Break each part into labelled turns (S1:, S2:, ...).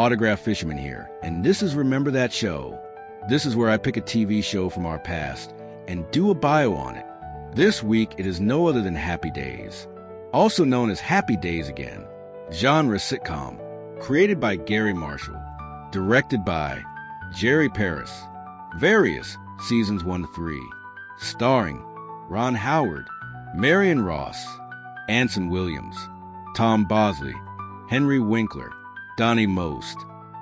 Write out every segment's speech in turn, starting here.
S1: Autograph Fisherman here, and this is Remember That Show. This is where I pick a TV show from our past and do a bio on it. This week, it is no other than Happy Days, also known as Happy Days Again. Genre sitcom, created by Gary Marshall, directed by Jerry Paris. Various, seasons 1 to 3. Starring Ron Howard, Marion Ross, Anson Williams, Tom Bosley, Henry Winkler, Donnie Most,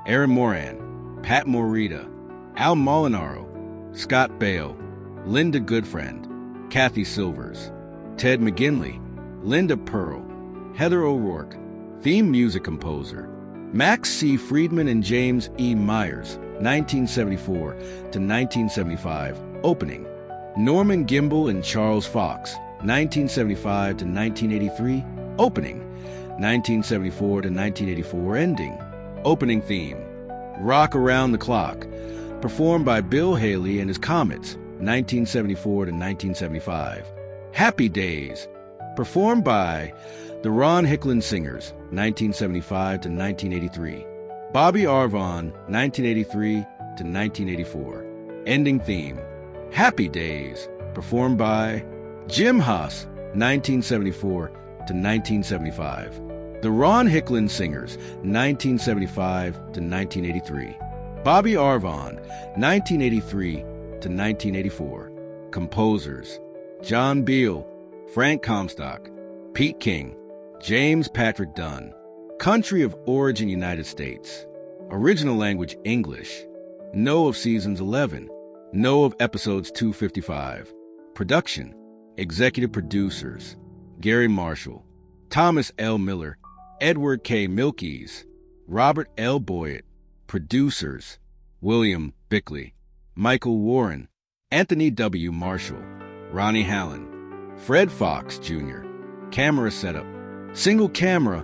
S1: Aaron Moran, Pat Morita, Al Molinaro, Scott Bale, Linda Goodfriend, Kathy Silvers, Ted McGinley, Linda Pearl, Heather O'Rourke. Theme music composer Max C. Friedman and James E. Myers, 1974 to 1975. Opening Norman Gimbel and Charles Fox, 1975 to 1983. Opening 1974 to 1984. Ending Opening theme Rock Around the Clock, performed by Bill Haley and his Comets, 1974 to 1975. Happy Days, performed by the Ron Hicklin Singers, 1975 to 1983. Bobby Arvon, 1983 to 1984. Ending theme Happy Days, performed by Jim Haas, 1974 to 1975. The Ron Hicklin Singers, 1975 to 1983. Bobby Arvon, 1983 to 1984. Composers John Beal, Frank Comstock, Pete King, James Patrick Dunn. Country of origin United States. Original language English. No of seasons 11. No of episodes 255. Production. Executive producers Gary Marshall, Thomas L. Miller, Edward K. Milkes, Robert L. Boyett. Producers William Bickley, Michael Warren, Anthony W. Marshall, Ronnie Hallen, Fred Fox Jr. Camera setup Single camera,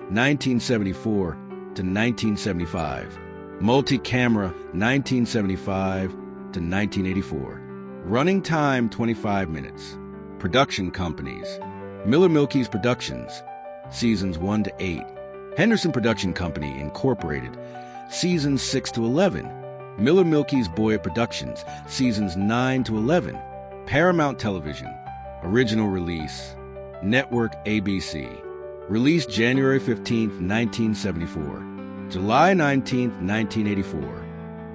S1: 1974 to 1975. Multi-camera, 1975 to 1984. Running time, 25 minutes. Production companies Miller Milkes Productions, seasons 1 to 8. Henderson Production Company, Incorporated, seasons 6 to 11. Miller Milkes Boyett Productions, seasons 9 to 11. Paramount Television. Original release Network ABC. Released January 15, 1974. July 19, 1984.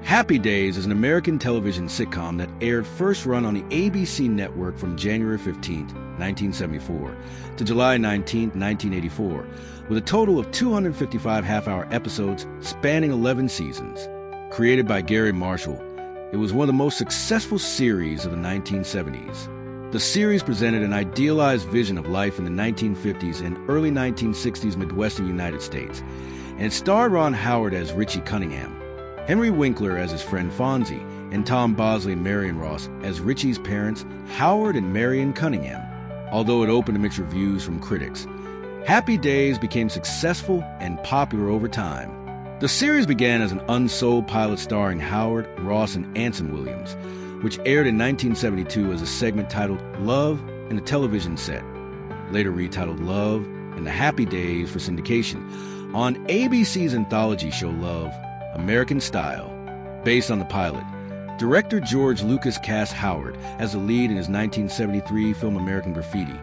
S1: Happy Days is an American television sitcom that aired first run on the ABC network from January 15, 1974 to July 19, 1984, with a total of 255 half-hour episodes spanning 11 seasons. Created by Gary Marshall, it was one of the most successful series of the 1970s. The series presented an idealized vision of life in the 1950s and early 1960s Midwestern United States, and it starred Ron Howard as Richie Cunningham, Henry Winkler as his friend Fonzie, and Tom Bosley and Marion Ross as Richie's parents, Howard and Marion Cunningham. Although it opened to mixed reviews from critics, Happy Days became successful and popular over time. The series began as an unsold pilot starring Howard, Ross, and Anson Williams, which aired in 1972 as a segment titled Love and a Television Set, later retitled Love and the Happy Days for syndication, on ABC's anthology show Love, American Style, based on the pilot. Director George Lucas cast Howard as the lead in his 1973 film American Graffiti,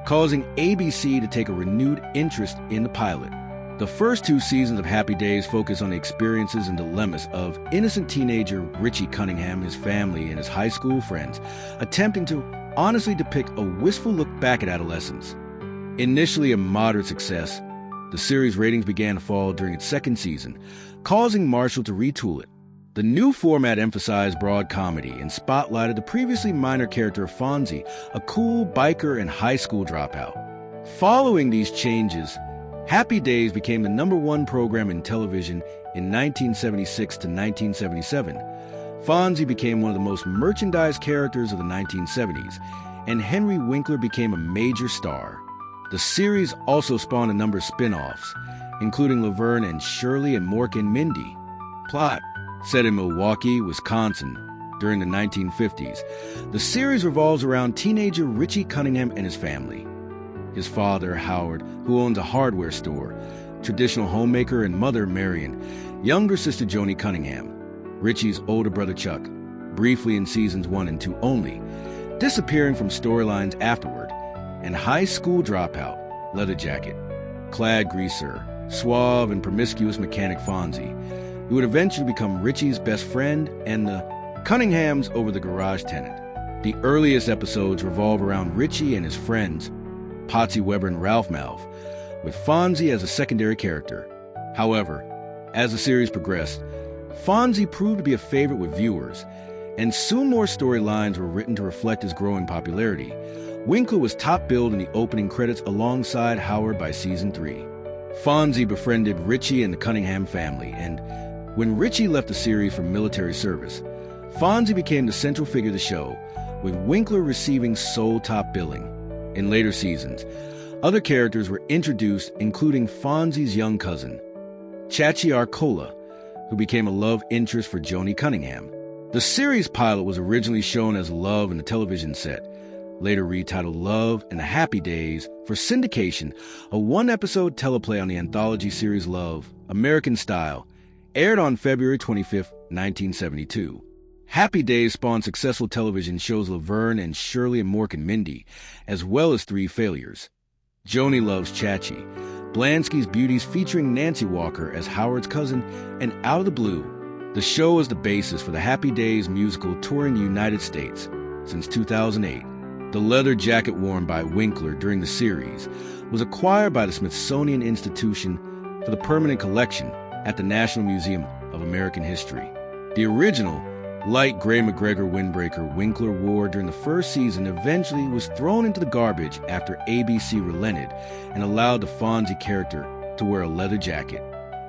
S1: causing ABC to take a renewed interest in the pilot. The first 2 seasons of Happy Days focus on the experiences and dilemmas of innocent teenager Richie Cunningham, his family, and his high school friends, attempting to honestly depict a wistful look back at adolescence. Initially a moderate success, the series' ratings began to fall during its second season, causing Marshall to retool it. The new format emphasized broad comedy and spotlighted the previously minor character of Fonzie, a cool biker and high school dropout. Following these changes, Happy Days became the #1 program in television in 1976 to 1977. Fonzie became one of the most merchandised characters of the 1970s, and Henry Winkler became a major star. The series also spawned a number of spin-offs, including Laverne and Shirley and Mork and Mindy. Plot: set in Milwaukee, Wisconsin, during the 1950s. The series revolves around teenager Richie Cunningham and his family. His father, Howard, who owns a hardware store, traditional homemaker, and mother Marion, younger sister Joni Cunningham, Richie's older brother Chuck, briefly in seasons 1 and 2 only, disappearing from storylines afterward, and high school dropout, Leatherjacket, clad greaser, suave and promiscuous mechanic Fonzie, who would eventually become Richie's best friend and the Cunninghams over the garage tenant. The earliest episodes revolve around Richie and his friends, Patsy Weber and Ralph Malph, with Fonzie as a secondary character. However, as the series progressed, Fonzie proved to be a favorite with viewers, and soon more storylines were written to reflect his growing popularity. Winkler was top billed in the opening credits alongside Howard by season 3. Fonzie befriended Richie and the Cunningham family, and when Richie left the series for military service, Fonzie became the central figure of the show, with Winkler receiving sole top billing. In later seasons, other characters were introduced, including Fonzie's young cousin, Chachi Arcola, who became a love interest for Joni Cunningham. The series pilot was originally shown as Love in the television set, later retitled Love and the Happy Days for syndication, a one-episode teleplay on the anthology series Love, American Style, aired on February 25, 1972. Happy Days spawned successful television shows Laverne and Shirley and Mork and Mindy, as well as Three Failures, Joni Loves Chachi, Blansky's Beauties featuring Nancy Walker as Howard's cousin, and Out of the Blue. The show is the basis for the Happy Days musical touring the United States since 2008. The leather jacket worn by Winkler during the series was acquired by the Smithsonian Institution for the permanent collection at the National Museum of American History. The original light gray McGregor windbreaker Winkler wore during the first season eventually was thrown into the garbage after ABC relented and allowed the Fonzie character to wear a leather jacket.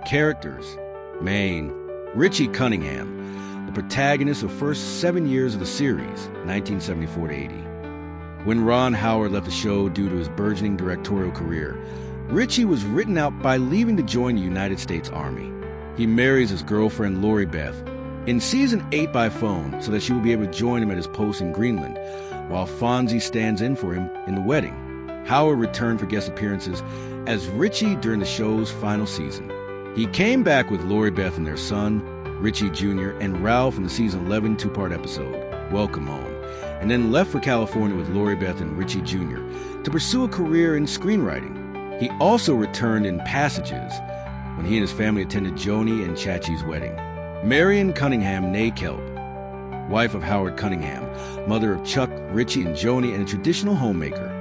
S1: Characters: Maine, Richie Cunningham, the protagonist of the first 7 years of the series, 1974 to 80. When Ron Howard left the show due to his burgeoning directorial career, Richie was written out by leaving to join the United States Army. He marries his girlfriend Lori Beth in season 8 by phone so that she will be able to join him at his post in Greenland, while Fonzie stands in for him in the wedding. Howard returned for guest appearances as Richie during the show's final season. He came back with Lori Beth and their son, Richie Jr., and Ralph in the season 11 two-part episode, Welcome Home, and then left for California with Lori Beth and Richie Jr. to pursue a career in screenwriting. He also returned in Passages when he and his family attended Joni and Chachi's wedding. Marion Cunningham née Kelp, wife of Howard Cunningham, mother of Chuck, Richie, and Joni, and a traditional homemaker.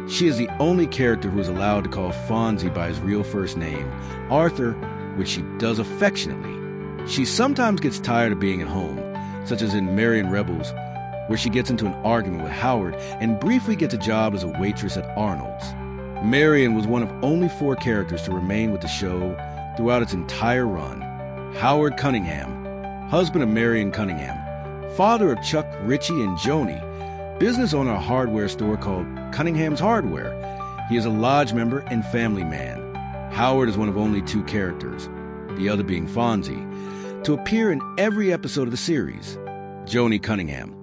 S1: She is the only character who is allowed to call Fonzie by his real first name, Arthur, which she does affectionately. She sometimes gets tired of being at home, such as in Marion Rebels, where she gets into an argument with Howard and briefly gets a job as a waitress at Arnold's. Marion was one of only 4 characters to remain with the show throughout its entire run. Howard Cunningham, husband of Marion Cunningham, father of Chuck, Richie, and Joni, business owner of a hardware store called Cunningham's Hardware. He is a lodge member and family man. Howard is one of only 2 characters, the other being Fonzie, to appear in every episode of the series. Joni Cunningham,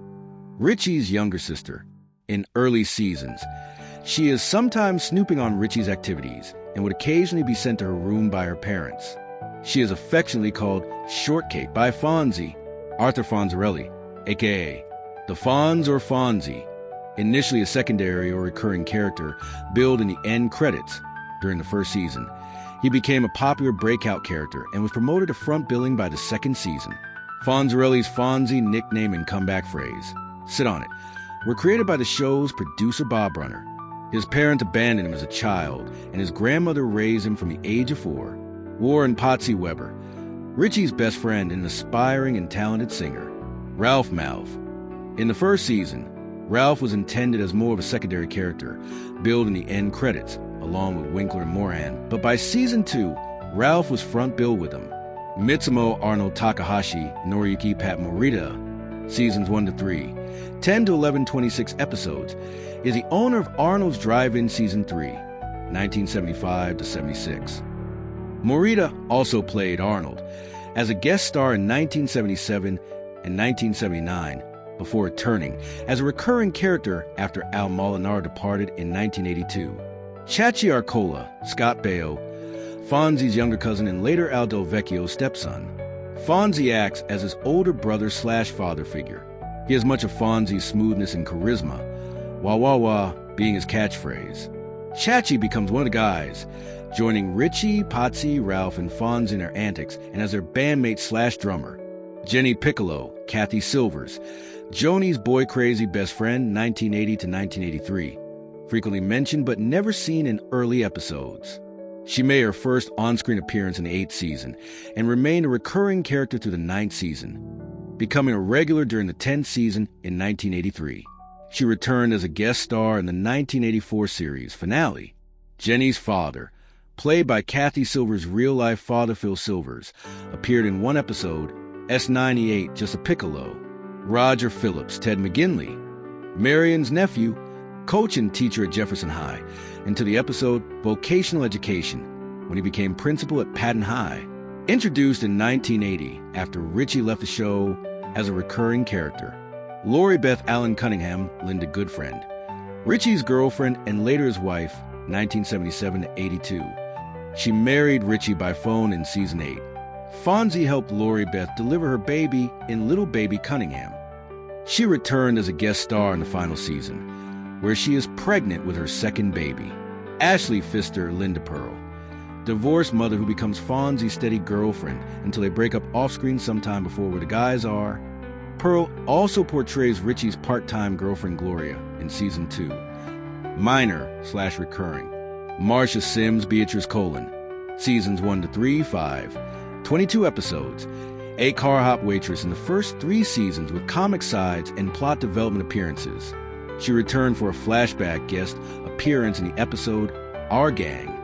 S1: Richie's younger sister. In early seasons, she is sometimes snooping on Richie's activities and would occasionally be sent to her room by her parents. She is affectionately called Shortcake by Fonzie, Arthur Fonzarelli, a.k.a. the Fonz or Fonzie, initially a secondary or recurring character billed in the end credits during the first season. He became a popular breakout character and was promoted to front billing by the second season. Fonzarelli's Fonzie nickname and comeback phrase, "Sit on it," were created by the show's producer Bob Brunner. His parents abandoned him as a child, and his grandmother raised him from the age of 4. Warren Patsy Weber, Richie's best friend and an aspiring and talented singer. Ralph Malph. In the first season, Ralph was intended as more of a secondary character, billed in the end credits, along with Winkler and Moran, but by season 2, Ralph was front billed with them. Mitsumo Arnold Takahashi, Noriyuki Pat Morita, seasons 1 to 3, 10 to 11 26 episodes, is the owner of Arnold's Drive-In season 3, 1975 to 76. Morita also played Arnold as a guest star in 1977 and 1979, before returning as a recurring character after Al Molinar departed in 1982. Chachi Arcola, Scott Baio, Fonzie's younger cousin and later Al Del Vecchio's stepson. Fonzie acts as his older brother/father figure. He has much of Fonzie's smoothness and charisma, wah wah wah being his catchphrase. Chachi becomes one of the guys, joining Richie, Potsy, Ralph, and Fonzie in their antics, and as their bandmate/drummer. Jenny Piccolo, Kathy Silvers, Joni's boy-crazy best friend, 1980 to 1983. Frequently mentioned but never seen in early episodes. She made her first on-screen appearance in the 8th season and remained a recurring character through the 9th season, becoming a regular during the 10th season in 1983. She returned as a guest star in the 1984 series finale. Jenny's father, played by Kathy Silver's real-life father Phil Silvers, appeared in one episode, S98, Just a Piccolo. Roger Phillips, Ted McGinley, Marion's nephew, coach and teacher at Jefferson High, into the episode Vocational Education, when he became principal at Patton High. Introduced in 1980 after Richie left the show as a recurring character. Lori Beth Allen Cunningham, Linda Goodfriend, Richie's girlfriend and later his wife, 1977 to 82. She married Richie by phone in season 8. Fonzie helped Lori Beth deliver her baby in Little Baby Cunningham. She returned as a guest star in the final season, where she is pregnant with her second baby. Ashley Pfister, Linda Pearl, divorced mother who becomes Fonzie's steady girlfriend until they break up off-screen sometime before Where the Guys Are. Pearl also portrays Richie's part-time girlfriend Gloria in season 2. Minor/recurring. Marcia Sims, Beatrice Colon, seasons 1 to 3, 5, 22 episodes. A car hop waitress in the first 3 seasons with comic sides and plot development appearances. She returned for a flashback guest appearance in the episode Our Gang.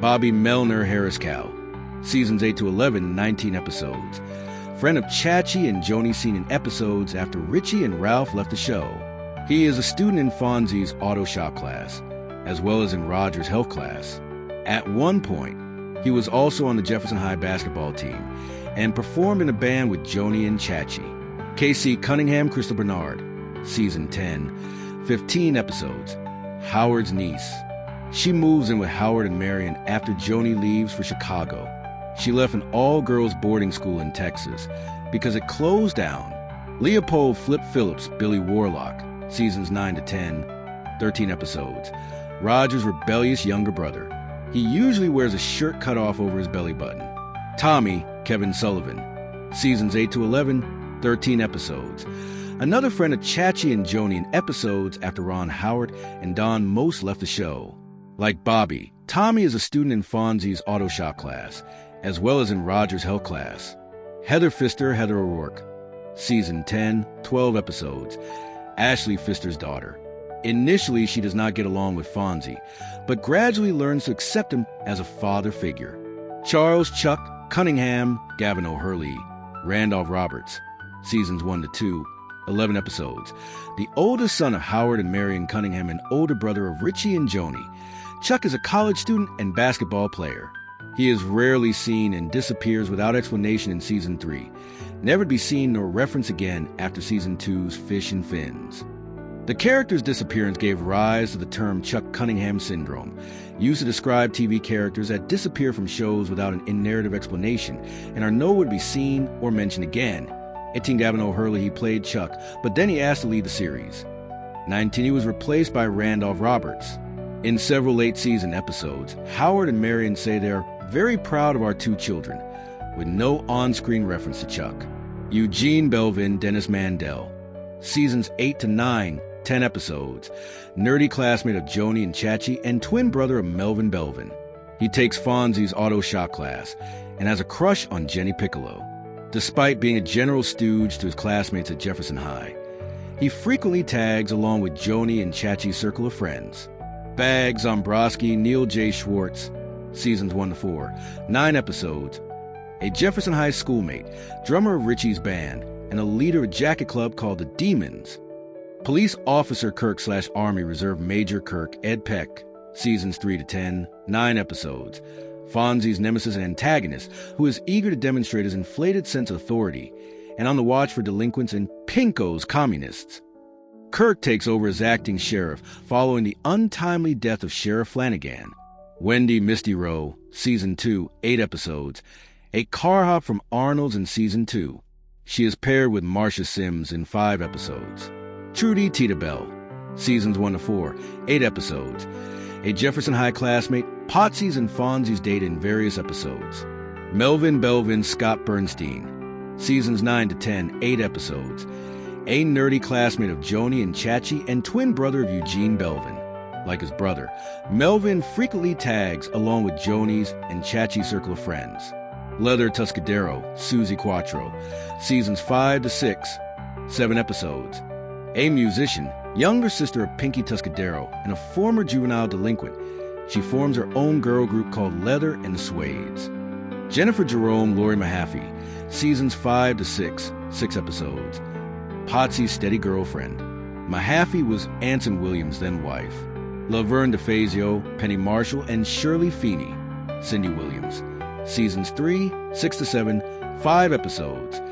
S1: Bobby Melner Harris-Cow, seasons 8 to 11, 19 episodes. Friend of Chachi and Joni, seen in episodes after Richie and Ralph left the show. He is a student in Fonzie's auto shop class, as well as in Roger's health class. At one point, he was also on the Jefferson High basketball team and performed in a band with Joni and Chachi. Casey Cunningham Crystal Bernard, season 10, 15 episodes. Howard's niece. She moves in with Howard and Marion after Joni leaves for Chicago. She left an all-girls boarding school in Texas because it closed down. Leopold Flip Phillips, Billy Warlock, seasons 9 to 10, 13 episodes. Roger's rebellious younger brother. He usually wears a shirt cut off over his belly button. Tommy, Kevin Sullivan, seasons 8 to 11, 13 episodes. Another friend of Chachi and Joni in episodes after Ron Howard and Don Most left the show. Like Bobby, Tommy is a student in Fonzie's auto shop class, as well as in Roger's health class. Heather Pfister, Heather O'Rourke, season 10, 12 episodes. Ashley Pfister's daughter. Initially, she does not get along with Fonzie, but gradually learns to accept him as a father figure. Charles Chuck Cunningham, Gavin O'Hurley, Randolph Roberts, seasons 1 to 2, 11 episodes. The oldest son of Howard and Marion Cunningham and older brother of Richie and Joni. Chuck is a college student and basketball player. He is rarely seen and disappears without explanation in season 3, never to be seen nor referenced again after season 2's Fish and Fins. The character's disappearance gave rise to the term Chuck Cunningham syndrome, used to describe TV characters that disappear from shows without an in-narrative explanation and are nowhere to be seen or mentioned again. 18 Gavin O'Hurley, he played Chuck, but then he asked to leave the series. 19, he was replaced by Randolph Roberts. In several late-season episodes, Howard and Marion say they are very proud of our 2 children, with no on-screen reference to Chuck. Eugene Belvin, Dennis Mandel, seasons 8 to 9, 10 episodes. Nerdy classmate of Joni and Chachi and twin brother of Melvin Belvin. He takes Fonzie's auto shop class and has a crush on Jenny Piccolo. Despite being a general stooge to his classmates at Jefferson High, he frequently tags along with Joni and Chachi's circle of friends. Bags Zombrowski, Neil J. Schwartz, seasons 1 to 4, 9 episodes. A Jefferson High schoolmate, drummer of Richie's band, and a leader of a jacket club called the Demons. Police Officer Kirk/Army Reserve Major Kirk, Ed Peck, seasons 3 to 10, 9 episodes. Fonzie's nemesis and antagonist, who is eager to demonstrate his inflated sense of authority and on the watch for delinquents and Pinko's communists. Kirk takes over as acting sheriff following the untimely death of Sheriff Flanagan. Wendy Misty Rowe, Season 2, 8 episodes. A car hop from Arnold's in Season 2. She is paired with Marcia Sims in 5 episodes. Trudy Tita Bell, Seasons 1 to 4, 8 episodes. A Jefferson High classmate, Potsy's and Fonzie's date in various episodes. Melvin Belvin Scott Bernstein, Seasons 9 to 10, 8 episodes. A nerdy classmate of Joni and Chachi and twin brother of Eugene Belvin. Like his brother, Melvin frequently tags along with Joni's and Chachi's circle of friends. Leather Tuscadero, Susie Quattro, Seasons 5 to 6, 7 episodes. A musician, younger sister of Pinky Tuscadero and a former juvenile delinquent, she forms her own girl group called Leather and the Suedes. Jennifer Jerome Lori Mahaffey, Seasons 5 to 6, 6 episodes. Potsy's steady girlfriend. Mahaffey was Anson Williams' then wife. Laverne DeFazio, Penny Marshall, and Shirley Feeney, Cindy Williams. Seasons 3, 6 to 7, 5 episodes.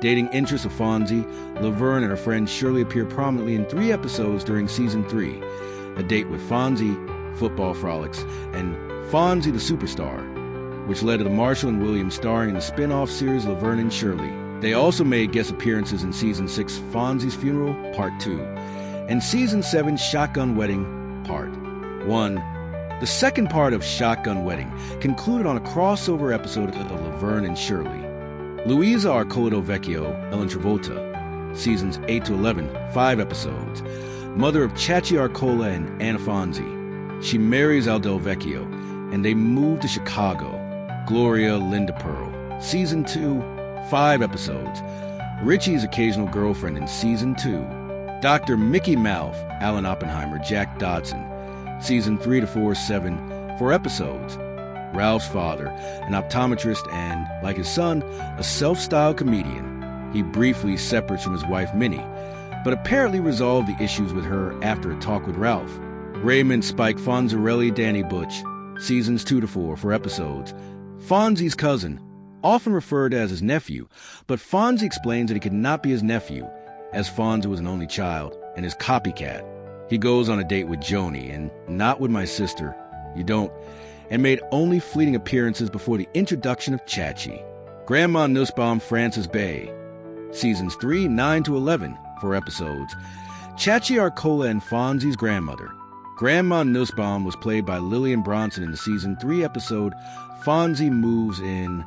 S1: Dating interests of Fonzie, Laverne and her friend Shirley appear prominently in 3 episodes during Season 3. A Date with Fonzie, Football Frolics, and Fonzie the Superstar, which led to the Marshall and Williams starring in the spin-off series Laverne and Shirley. They also made guest appearances in Season 6, Fonzie's Funeral, Part 2, and Season 7, Shotgun Wedding, Part 1. The second part of Shotgun Wedding concluded on a crossover episode of Laverne and Shirley. Luisa Arcola Vecchio, Ellen Travolta, Seasons 8 to 11, 5 episodes. Mother of Chachi Arcola and Anna Fonzie. She marries Aldel Vecchio, and they move to Chicago. Gloria Linda Pearl, Season 2, 5 episodes. Richie's occasional girlfriend in Season 2. Dr. Mickey Mouth, Alan Oppenheimer, Jack Dodson, Season 3 to 4, 7, 4 episodes. Ralph's father, an optometrist and, like his son, a self-styled comedian. He briefly separates from his wife Minnie, but apparently resolved the issues with her after a talk with Ralph. Raymond Spike Fonzarelli Danny Butch, Seasons 2 to 4, 4 episodes. Fonzie's cousin, often referred to as his nephew, but Fonzie explains that he could not be his nephew, as Fonzie was an only child and his copycat. He goes on a date with Joni and not with my sister, you don't, and made only fleeting appearances before the introduction of Chachi. Grandma Nussbaum Frances Bay, Seasons 3, 9 to 11, 4 episodes. Chachi Arcola and Fonzie's grandmother. Grandma Nussbaum was played by Lillian Bronson in the Season 3 episode Fonzie Moves In.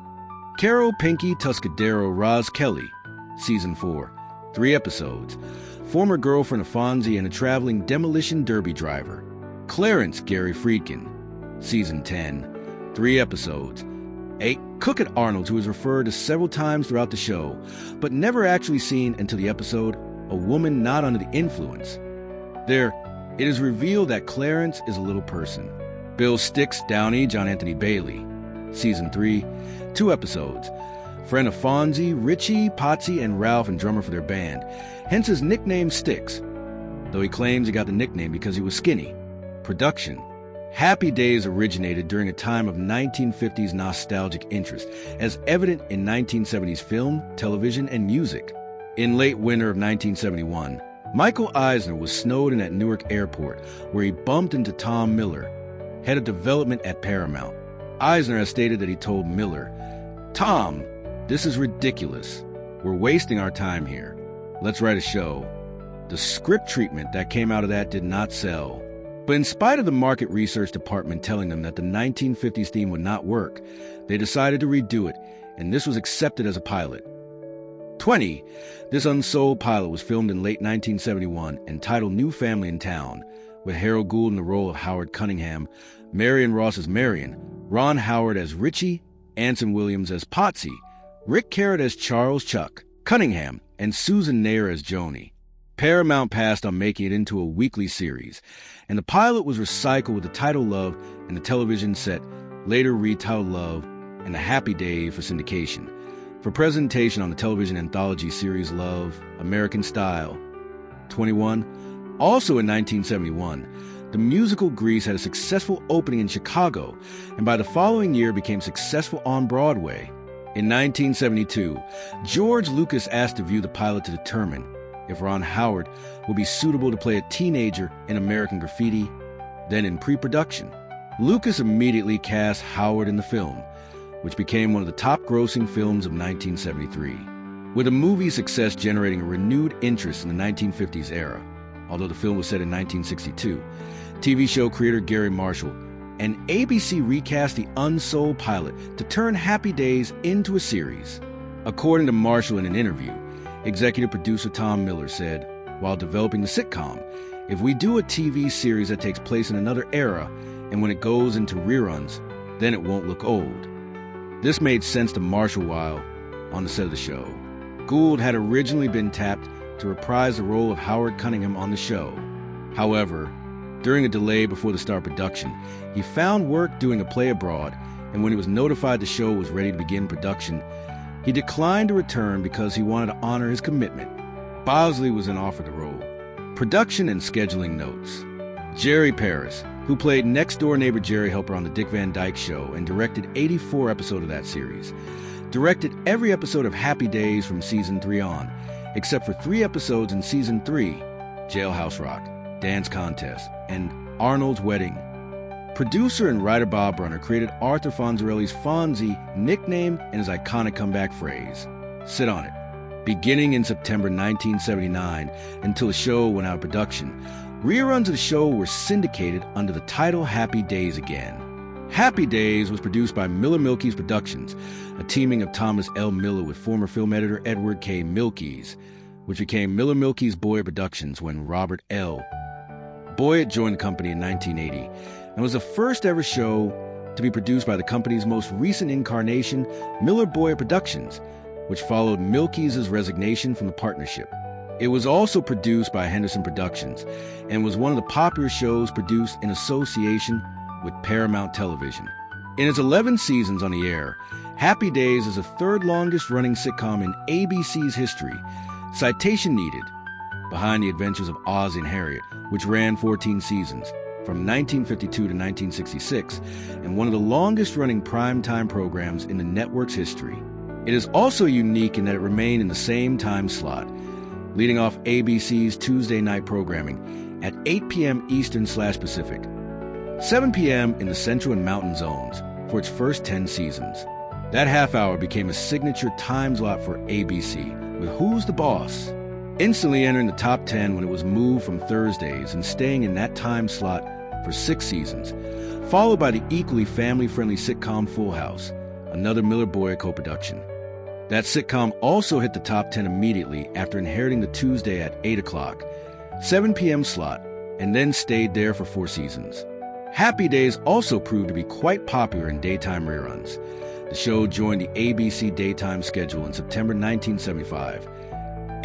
S1: Carol Pinky Tuscadero Roz Kelly, Season 4, 3 episodes. Former girlfriend of Fonzie and a traveling demolition derby driver. Clarence Gary Friedkin, Season 10, 3 episodes. A cook at Arnold's who is referred to several times throughout the show, but never actually seen until the episode A Woman Not Under the Influence. There, it is revealed that Clarence is a little person. Bill Sticks Downey John Anthony Bailey, Season 3, 2 episodes. Friend of Fonzie, Richie, Potsy, and Ralph, and drummer for their band, hence his nickname Sticks, though he claims he got the nickname because he was skinny. Production. Happy Days originated during a time of 1950s nostalgic interest, as evident in 1970s film, television, and music. In late winter of 1971, Michael Eisner was snowed in at Newark Airport, where he bumped into Tom Miller, head of development at Paramount. Eisner has stated that he told Miller, "Tom, this is ridiculous. We're wasting our time here. Let's write a show." The script treatment that came out of that did not sell. But in spite of the market research department telling them that the 1950s theme would not work, they decided to redo it, and this was accepted as a pilot. 20. This unsold pilot was filmed in late 1971 and titled New Family in Town, with Harold Gould in the role of Howard Cunningham, Marion Ross as Marion, Ron Howard as Richie, Anson Williams as Potsy, Rick Carrot as Charles Chuck Cunningham, and Susan Nair as Joni. Paramount passed on making it into a weekly series, and the pilot was recycled with the title Love and the television set, later retitled Love and A Happy Day for syndication, for presentation on the television anthology series Love, American Style. 21. Also in 1971, the musical Grease had a successful opening in Chicago, and by the following year became successful on Broadway. In 1972, George Lucas asked to view the pilot to determine if Ron Howard would be suitable to play a teenager in American Graffiti, then in pre-production. Lucas immediately cast Howard in the film, which became one of the top-grossing films of 1973, with the movie's success generating a renewed interest in the 1950s era. Although the film was set in 1962, TV show creator Gary Marshall and ABC recast the unsold pilot to turn Happy Days into a series. According to Marshall in an interview, executive producer Tom Miller said, while developing the sitcom, "If we do a TV series that takes place in another era, and when it goes into reruns, then it won't look old." This made sense to Marshall while on the set of the show. Gould had originally been tapped to reprise the role of Howard Cunningham on the show. However, during a delay before the start of production, he found work doing a play abroad, and when he was notified the show was ready to begin production, he declined to return because he wanted to honor his commitment. Bosley was then offered the role. Production and scheduling notes. Jerry Paris, who played next-door neighbor Jerry Helper on The Dick Van Dyke Show and directed 84 episodes of that series, directed every episode of Happy Days from Season 3 on, except for 3 episodes in Season 3, Jailhouse Rock, Dance Contest, and Arnold's Wedding. Producer and writer Bob Brunner created Arthur Fonzarelli's Fonzie nickname and his iconic comeback phrase, "Sit on it." Beginning in September 1979 until the show went out of production, reruns of the show were syndicated under the title Happy Days again. Happy Days was produced by Miller Milkey's Productions, a teaming of Thomas L. Miller with former film editor Edward K. Milkey's, which became Miller Milkey's Boyd Productions when Robert L. Boyd joined the company in 1980 and was the first ever show to be produced by the company's most recent incarnation, Miller Boyd Productions, which followed Milkey's resignation from the partnership. It was also produced by Henderson Productions and was one of the popular shows produced in association with Paramount Television. In its 11 seasons on the air, Happy Days is the third longest running sitcom in ABC's history. Citation needed, behind the adventures of Oz and Harriet, which ran 14 seasons, from 1952 to 1966, and one of the longest running primetime programs in the network's history. It is also unique in that it remained in the same time slot, leading off ABC's Tuesday night programming at 8 p.m. Eastern/Pacific, 7 p.m. in the Central and Mountain Zones for its first 10 seasons. That half hour became a signature time slot for ABC, with Who's the Boss instantly entering the top 10 when it was moved from Thursdays and staying in that time slot for 6 seasons, followed by the equally family-friendly sitcom Full House, another Miller Boyd co-production. That sitcom also hit the top 10 immediately after inheriting the Tuesday at 8 o'clock, 7 p.m. slot, and then stayed there for 4 seasons. Happy Days also proved to be quite popular in daytime reruns. The show joined the ABC daytime schedule in September 1975,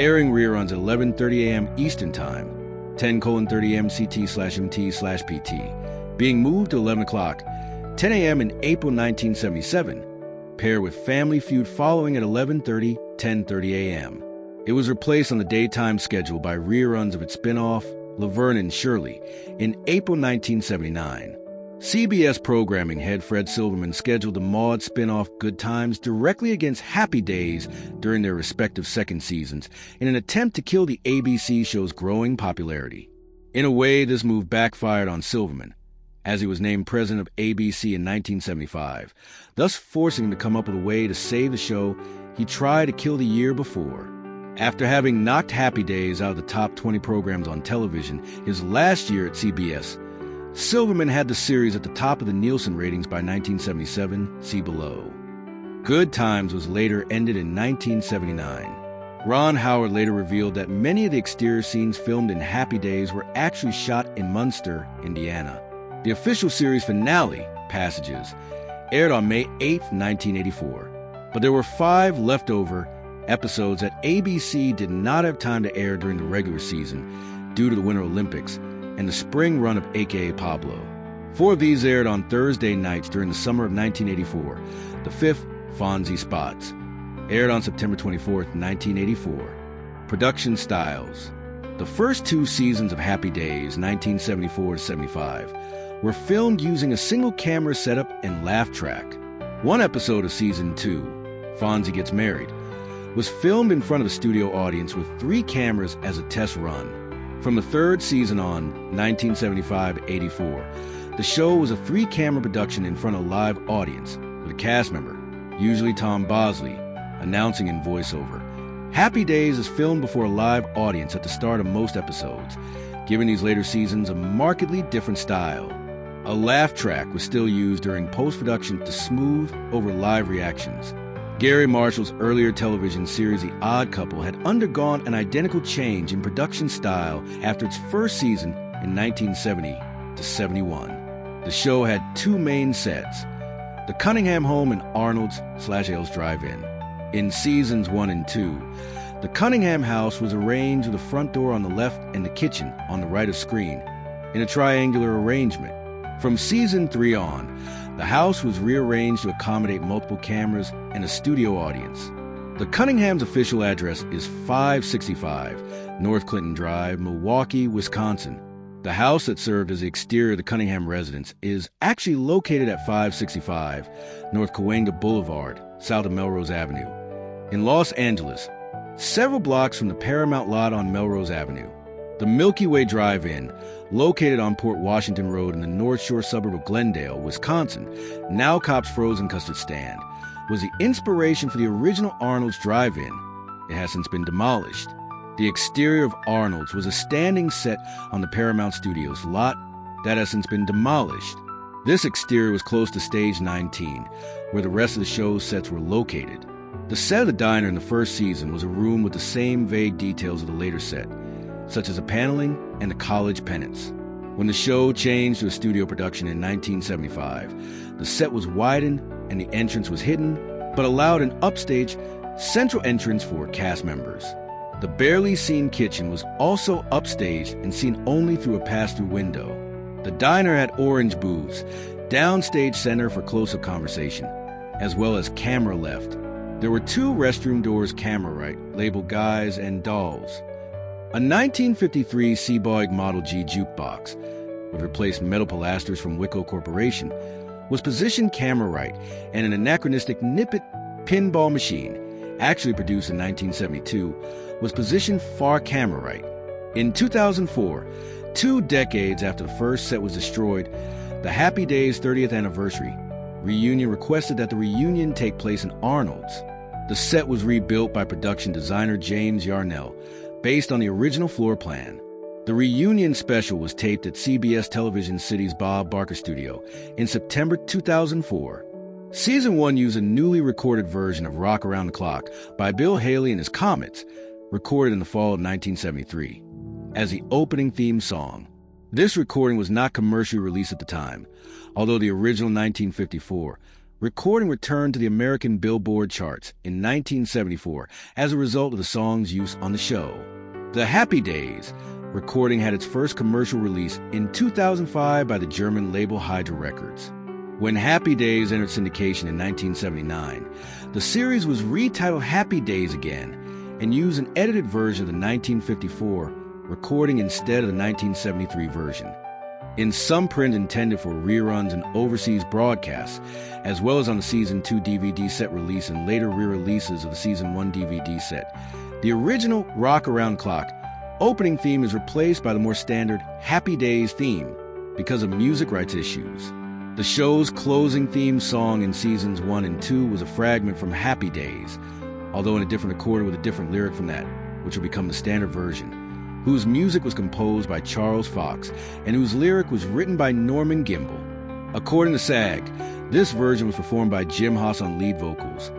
S1: airing reruns at 11:30 a.m. Eastern Time, 10:30 a.m. CT/MT/PT, being moved to 11 o'clock, 10 a.m. in April 1977, paired with Family Feud following at 11:30, 10:30 a.m. It was replaced on the daytime schedule by reruns of its spin-off, Laverne and Shirley, in April 1979. CBS programming head Fred Silverman scheduled the Maude spin-off Good Times directly against Happy Days during their respective second seasons in an attempt to kill the ABC show's growing popularity. In a way, this move backfired on Silverman, as he was named president of ABC in 1975, thus forcing him to come up with a way to save the show he tried to kill the year before. After having knocked Happy Days out of the top 20 programs on television his last year at CBS, Silverman had the series at the top of the Nielsen ratings by 1977, see below. Good Times was later ended in 1979. Ron Howard later revealed that many of the exterior scenes filmed in Happy Days were actually shot in Munster, Indiana. The official series finale, Passages, aired on May 8, 1984, but there were 5 leftover episodes that ABC did not have time to air during the regular season due to the Winter Olympics and the spring run of A.K.A. Pablo. 4 of these aired on Thursday nights during the summer of 1984. The 5th, Fonzie Spots, aired on September 24, 1984. Production styles. The first 2 seasons of Happy Days, 1974-75, were filmed using a single camera setup and laugh track. One episode of Season 2, Fonzie Gets Married, was filmed in front of a studio audience with 3 cameras as a test run. From the 3rd season on, 1975-84, The show was a 3-camera production in front of a live audience, with a cast member, usually Tom Bosley, announcing in voiceover. Happy Days is filmed before a live audience at the start of most episodes, giving these later seasons a markedly different style. A laugh track was still used during post-production to smooth over live reactions. Gary Marshall's earlier television series The Odd Couple had undergone an identical change in production style after its first season in 1970 to 71. The show had 2 main sets, the Cunningham home and Arnold's/Ailes Drive-In. In seasons 1 and 2, the Cunningham house was arranged with the front door on the left and the kitchen on the right of screen, in a triangular arrangement. From season 3 on, the house was rearranged to accommodate multiple cameras and a studio audience. The Cunningham's official address is 565 North Clinton Drive, Milwaukee, Wisconsin. The house that served as the exterior of the Cunningham residence is actually located at 565 North Cahuenga Boulevard, south of Melrose Avenue, in Los Angeles, several blocks from the Paramount lot on Melrose Avenue. The Milky Way Drive-In, located on Port Washington Road in the North Shore suburb of Glendale, Wisconsin, now Cobb's Frozen Custard Stand, was the inspiration for the original Arnold's Drive-In. It has since been demolished. The exterior of Arnold's was a standing set on the Paramount Studios lot that has since been demolished. This exterior was close to Stage 19, where the rest of the show's sets were located. The set of the diner in the first season was a room with the same vague details of the later set, such as the paneling and the college pennants. When the show changed to a studio production in 1975, the set was widened and the entrance was hidden, but allowed an upstage central entrance for cast members. The barely seen kitchen was also upstaged and seen only through a pass-through window. The diner had orange booths, downstage center for close-up conversation, as well as camera left. There were 2 restroom doors camera right, labeled Guys and Dolls. A 1953 Seaboig Model G jukebox, which replaced metal pilasters from Wico Corporation, was positioned camera right, and an anachronistic Nippet pinball machine, actually produced in 1972, was positioned far camera right. In 2004, 2 decades after the first set was destroyed, the Happy Days 30th anniversary reunion requested that the reunion take place in Arnold's. The set was rebuilt by production designer James Yarnell, based on the original floor plan. The reunion special was taped at CBS Television City's Bob Barker Studio in September 2004. Season 1 used a newly recorded version of Rock Around the Clock by Bill Haley and his Comets, recorded in the fall of 1973, as the opening theme song. This recording was not commercially released at the time, although the original 1954 recording returned to the American Billboard charts in 1974 as a result of the song's use on the show. The Happy Days recording had its first commercial release in 2005 by the German label Hydra Records. When Happy Days entered syndication in 1979, the series was retitled Happy Days again and used an edited version of the 1954 recording instead of the 1973 version. In some print intended for reruns and overseas broadcasts, as well as on the Season 2 DVD set release and later re-releases of the Season 1 DVD set, the original Rock Around Clock opening theme is replaced by the more standard Happy Days theme because of music rights issues. The show's closing theme song in Seasons 1 and 2 was a fragment from Happy Days, although in a different accorder with a different lyric from that, which will become the standard version, whose music was composed by Charles Fox and whose lyric was written by Norman Gimbel. According to SAG, this version was performed by Jim Haas on lead vocals,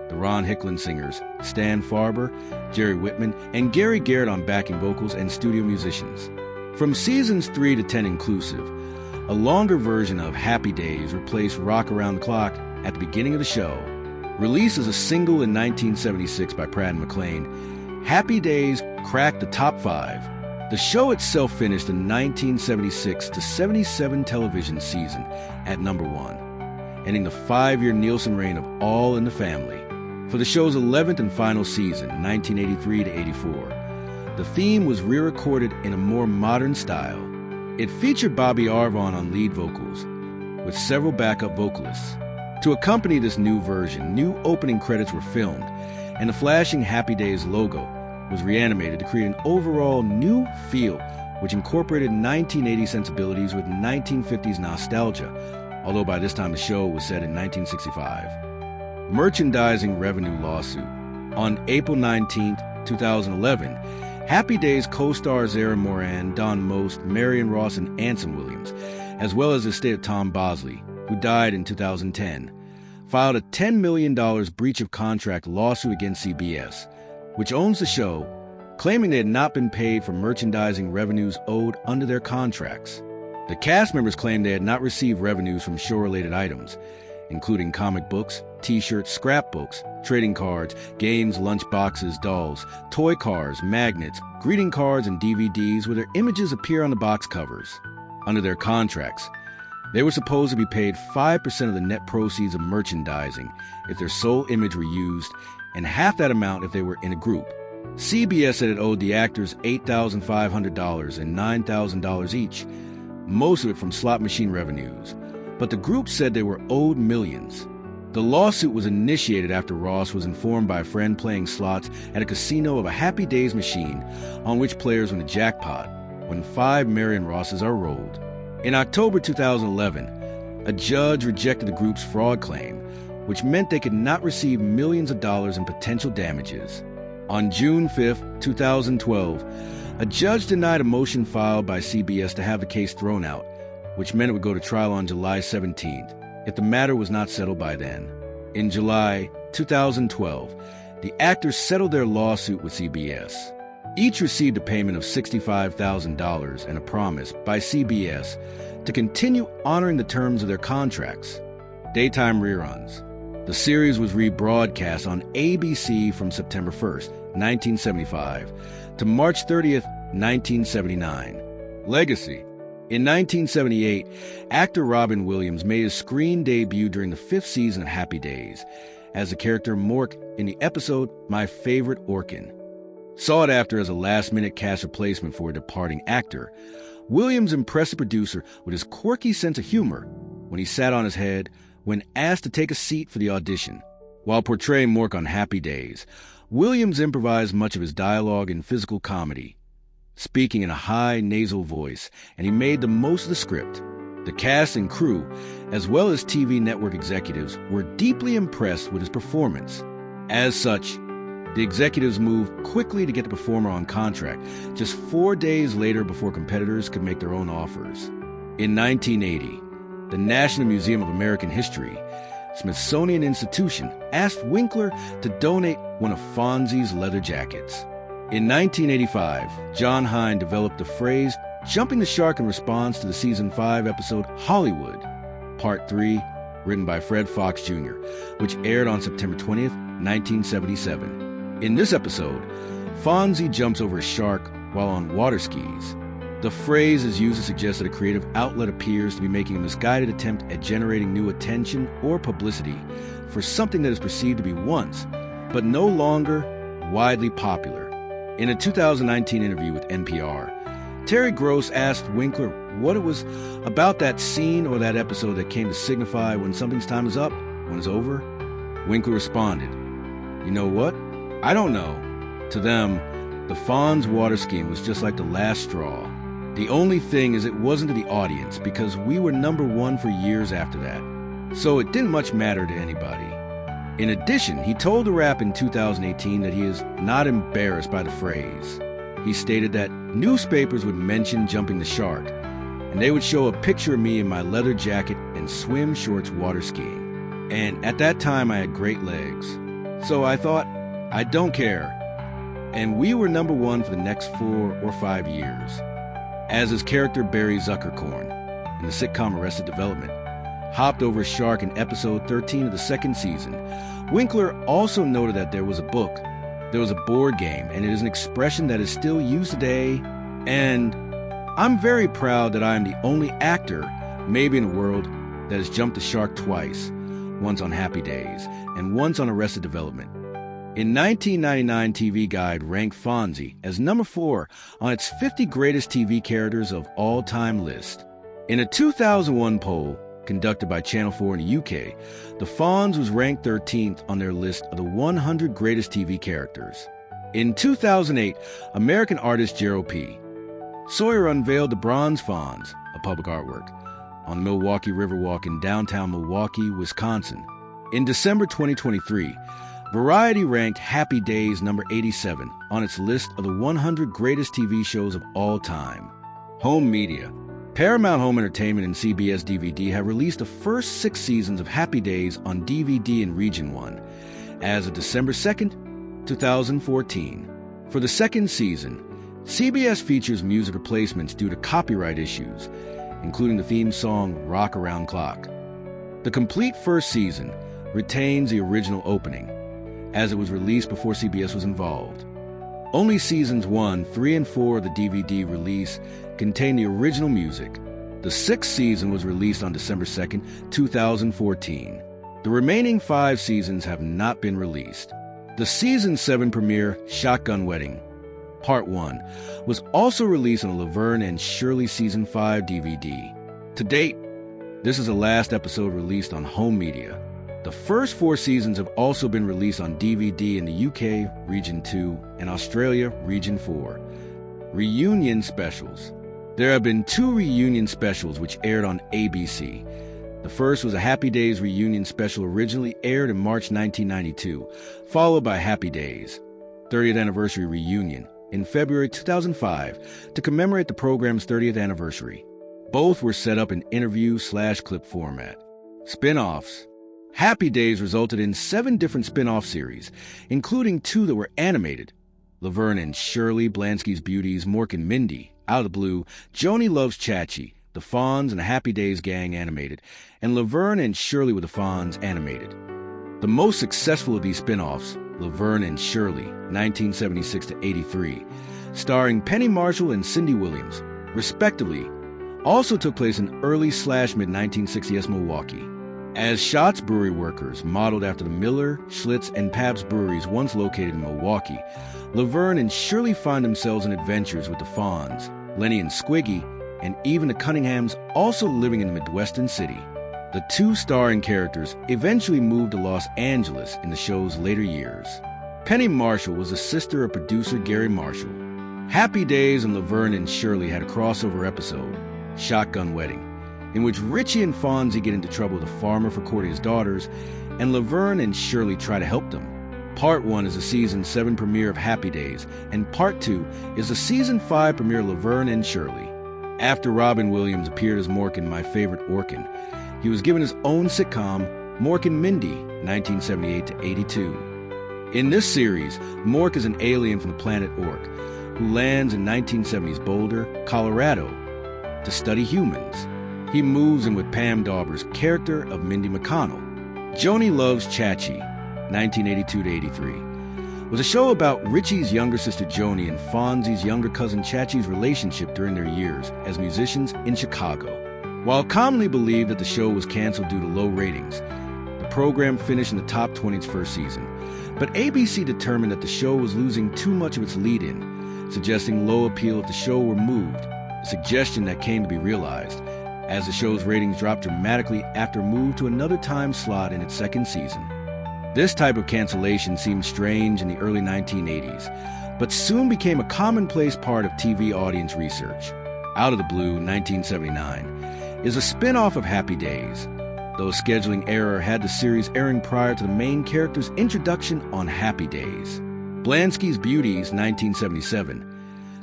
S1: the Ron Hicklin singers, Stan Farber, Jerry Whitman, and Gary Garrett on backing vocals and studio musicians. From Seasons 3 to 10 inclusive, a longer version of Happy Days replaced Rock Around the Clock at the beginning of the show. Released as a single in 1976 by Pratt & McClain, Happy Days cracked the top 5. The show itself finished the 1976 to 77 television season at number 1, ending the 5-year Nielsen reign of All in the Family. For the show's 11th and final season, 1983 to 84, the theme was re-recorded in a more modern style. It featured Bobby Arvon on lead vocals, with several backup vocalists. To accompany this new version, new opening credits were filmed, and the flashing Happy Days logo was reanimated to create an overall new feel which incorporated 1980 sensibilities with 1950s nostalgia, although by this time the show was set in 1965. Merchandising revenue lawsuit. On April 19, 2011, Happy Days co-stars Zara Moran, Don Most, Marion Ross, and Anson Williams, as well as the estate of Tom Bosley, who died in 2010, filed a $10 million breach of contract lawsuit against CBS, which owns the show, claiming they had not been paid for merchandising revenues owed under their contracts. The cast members claimed they had not received revenues from show-related items, including comic books, t-shirts, scrapbooks, trading cards, games, lunch boxes, dolls, toy cars, magnets, greeting cards, and DVDs where their images appear on the box covers. Under their contracts, they were supposed to be paid 5% of the net proceeds of merchandising if their sole image were used, and half that amount if they were in a group. CBS said it owed the actors $8,500 and $9,000 each, most of it from slot machine revenues, but the group said they were owed millions. The lawsuit was initiated after Ross was informed by a friend playing slots at a casino of a Happy Days machine on which players win a jackpot when 5 Marion Rosses are rolled. In October 2011, a judge rejected the group's fraud claim, which meant they could not receive millions of dollars in potential damages. On June 5, 2012, a judge denied a motion filed by CBS to have the case thrown out, which meant it would go to trial on July 17th, if the matter was not settled by then. In July 2012, the actors settled their lawsuit with CBS. Each received a payment of $65,000 and a promise by CBS to continue honoring the terms of their contracts. Daytime reruns. The series was rebroadcast on ABC from September 1st, 1975 to March 30th, 1979. Legacy. In 1978, actor Robin Williams made his screen debut during the 5th season of Happy Days as the character Mork in the episode My Favorite Orkin. Sought after as a last-minute cast replacement for a departing actor, Williams impressed the producer with his quirky sense of humor when he sat on his head when asked to take a seat for the audition. While portraying Mork on Happy Days, Williams improvised much of his dialogue in physical comedy, speaking in a high nasal voice, and he made the most of the script. The cast and crew, as well as TV network executives, were deeply impressed with his performance. As such, the executives moved quickly to get the performer on contract, just 4 days later before competitors could make their own offers. In 1980, the National Museum of American History, Smithsonian Institution, asked Winkler to donate one of Fonzie's leather jackets. In 1985, John Hine developed the phrase jumping the shark in response to the season 5 episode Hollywood, Part 3, written by Fred Fox Jr., which aired on September 20th, 1977. In this episode, Fonzie jumps over a shark while on water skis. The phrase is used to suggest that a creative outlet appears to be making a misguided attempt at generating new attention or publicity for something that is perceived to be once, but no longer, widely popular. In a 2019 interview with NPR, Terry Gross asked Winkler what it was about that scene or that episode that came to signify when something's time is up, when it's over. Winkler responded, "You know what? I don't know." To them, the Fonz water skiing was just like the last straw. The only thing is it wasn't to the audience because we were number one for years after that. So it didn't much matter to anybody. In addition, he told the Wrap in 2018 that he is not embarrassed by the phrase. He stated that newspapers would mention jumping the shark, and they would show a picture of me in my leather jacket and swim shorts water skiing. And at that time I had great legs. So I thought, I don't care. And we were number one for the next 4 or 5 years. As his character Barry Zuckerkorn in the sitcom Arrested Development hopped over a shark in episode 13 of the 2nd season, Winkler also noted that there was a book, there was a board game, and it is an expression that is still used today. And I'm very proud that I am the only actor, maybe in the world, that has jumped the shark twice, once on Happy Days and once on Arrested Development. In 1999, TV Guide ranked Fonzie as number 4 on its 50 greatest TV characters of all time list. In a 2001 poll conducted by Channel 4 in the UK, the Fonz was ranked 13th on their list of the 100 greatest TV characters. In 2008, American artist Gerald P. Sawyer unveiled the Bronze Fonz, a public artwork, on the Milwaukee Riverwalk in downtown Milwaukee, Wisconsin. In December 2023, Variety ranked Happy Days number 87 on its list of the 100 greatest TV shows of all time. Home media. Paramount Home Entertainment and CBS DVD have released the first 6 seasons of Happy Days on DVD in Region 1 as of December 2nd, 2014. For the second season, CBS features music replacements due to copyright issues, including the theme song Rock Around Clock. The complete first season retains the original opening, as it was released before CBS was involved. Only seasons 1, 3, and 4 of the DVD release contain the original music. The 6th season was released on December 2nd, 2014. The remaining 5 seasons have not been released. The Season 7 premiere, Shotgun Wedding, Part 1, was also released on a Laverne and Shirley Season 5 DVD. To date, this is the last episode released on home media. The first 4 seasons have also been released on DVD in the UK, Region 2, and Australia, Region 4. Reunion specials. There have been 2 reunion specials which aired on ABC. The first was a Happy Days reunion special originally aired in March 1992, followed by Happy Days 30th Anniversary Reunion in February 2005 to commemorate the program's 30th anniversary. Both were set up in interview/clip format. Spin-offs. Happy Days resulted in 7 different spin-off series, including 2 that were animated. Laverne and Shirley, Blansky's Beauties, Mork and Mindy, Out of the Blue, Joni Loves Chachi, The Fonz and the Happy Days Gang animated, and Laverne and Shirley with the Fonz animated. The most successful of these spin-offs, Laverne and Shirley, 1976 to 83, starring Penny Marshall and Cindy Williams, respectively, also took place in early/mid-1960s Milwaukee. As Schatz brewery workers, modeled after the Miller, Schlitz, and Pabst breweries once located in Milwaukee, Laverne and Shirley find themselves in adventures with the Fonz, Lenny and Squiggy, and even the Cunninghams, also living in the Midwestern city. The 2 starring characters eventually moved to Los Angeles in the show's later years. Penny Marshall was the sister of producer Gary Marshall. Happy Days and Laverne and Shirley had a crossover episode, Shotgun Wedding, in which Richie and Fonzie get into trouble with a farmer for courting his daughters, and Laverne and Shirley try to help them. Part 1 is the Season 7 premiere of Happy Days, and Part 2 is the Season 5 premiere of Laverne and Shirley. After Robin Williams appeared as Mork in My Favorite Orkin, he was given his own sitcom, Mork and Mindy, 1978 to 82. In this series, Mork is an alien from the planet Ork, who lands in 1970s Boulder, Colorado, to study humans. He moves in with Pam Dauber's character of Mindy McConnell. Joni Loves Chachi, 1982 to 83, was a show about Richie's younger sister Joni and Fonzie's younger cousin Chachi's relationship during their years as musicians in Chicago. While commonly believed that the show was canceled due to low ratings, the program finished in the top 20 its first season. But ABC determined that the show was losing too much of its lead-in, suggesting low appeal if the show were moved, a suggestion that came to be realized, as the show's ratings dropped dramatically after a move to another time slot in its second season. This type of cancellation seemed strange in the early 1980s, but soon became a commonplace part of TV audience research. Out of the Blue, 1979, is a spin-off of Happy Days, though a scheduling error had the series airing prior to the main character's introduction on Happy Days. Blansky's Beauties, 1977,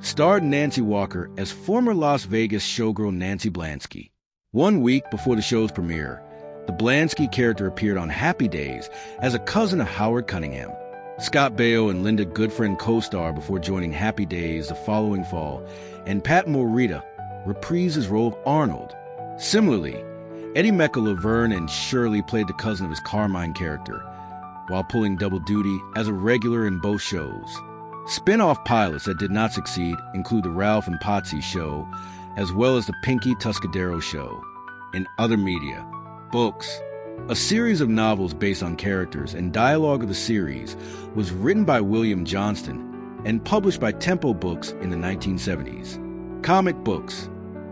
S1: starred Nancy Walker as former Las Vegas showgirl Nancy Blansky. 1 week before the show's premiere, the Blansky character appeared on Happy Days as a cousin of Howard Cunningham. Scott Baio and Linda Goodfriend co-star before joining Happy Days the following fall, and Pat Morita reprised his role of Arnold. Similarly, Eddie Mecca, Laverne, and Shirley played the cousin of his Carmine character, while pulling double duty as a regular in both shows. Spin-off pilots that did not succeed include The Ralph and Potsy Show, as well as The Pinky Tuscadero Show. In other media, books. A series of novels based on characters and dialogue of the series was written by William Johnston and published by Tempo Books in the 1970s. Comic books.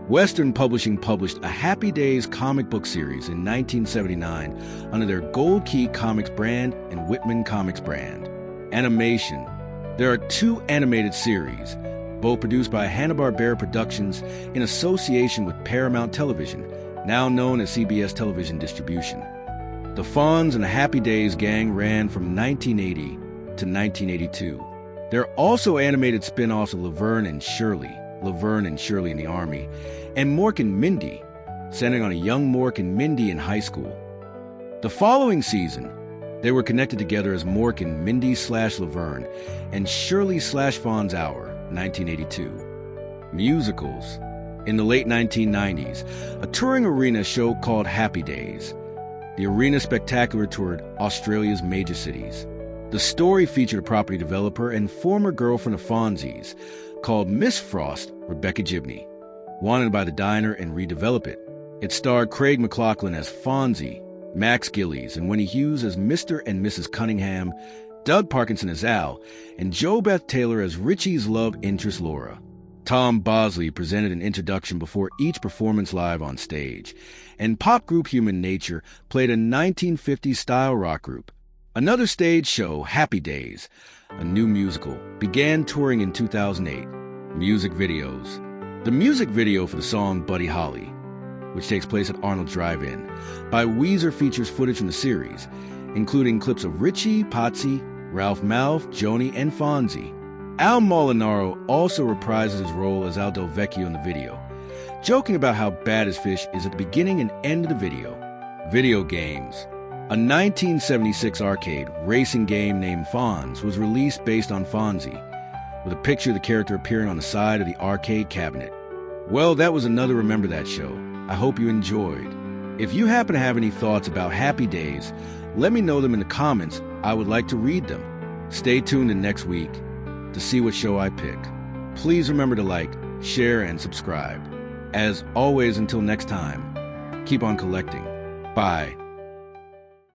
S1: Western Publishing published a Happy Days comic book series in 1979 under their Gold Key Comics brand and Whitman Comics brand. Animation. There are 2 animated series, both produced by Hanna-Barbera Productions in association with Paramount Television, now known as CBS Television Distribution. The Fonz and the Happy Days gang ran from 1980 to 1982. There are also animated spin-offs of Laverne and Shirley in the Army, and Mork and Mindy, centering on a young Mork and Mindy in high school. The following season, they were connected together as Mork and Mindy/Laverne and Shirley/Fonz Hour, 1982. Musicals. In the late 1990s, a touring arena show called Happy Days. The arena spectacular toured Australia's major cities. The story featured a property developer and former girlfriend of Fonzie's, called Miss Frost, Rebecca Gibney, wanted by the diner and redevelop it. It starred Craig McLachlan as Fonzie, Max Gillies and Winnie Hughes as Mr. and Mrs. Cunningham, Doug Parkinson as Al, and Jo Beth Taylor as Richie's love interest Laura. Tom Bosley presented an introduction before each performance live on stage, and pop group Human Nature played a 1950s style rock group. Another stage show, Happy Days, a new musical, began touring in 2008. Music videos. The music video for the song Buddy Holly, which takes place at Arnold Drive-In, by Weezer features footage from the series, including clips of Richie, Potsy, Ralph Malph, Joni, and Fonzie. Al Molinaro also reprises his role as Al Del Vecchio in the video, joking about how bad his fish is at the beginning and end of the video. Video games. A 1976 arcade racing game named Fonz was released based on Fonzie, with a picture of the character appearing on the side of the arcade cabinet. Well, that was another Remember That show. I hope you enjoyed. If you happen to have any thoughts about Happy Days, let me know them in the comments. I would like to read them. Stay tuned in next week to see what show I pick. Please remember to like, share, and subscribe. As always, until next time, keep on collecting. Bye.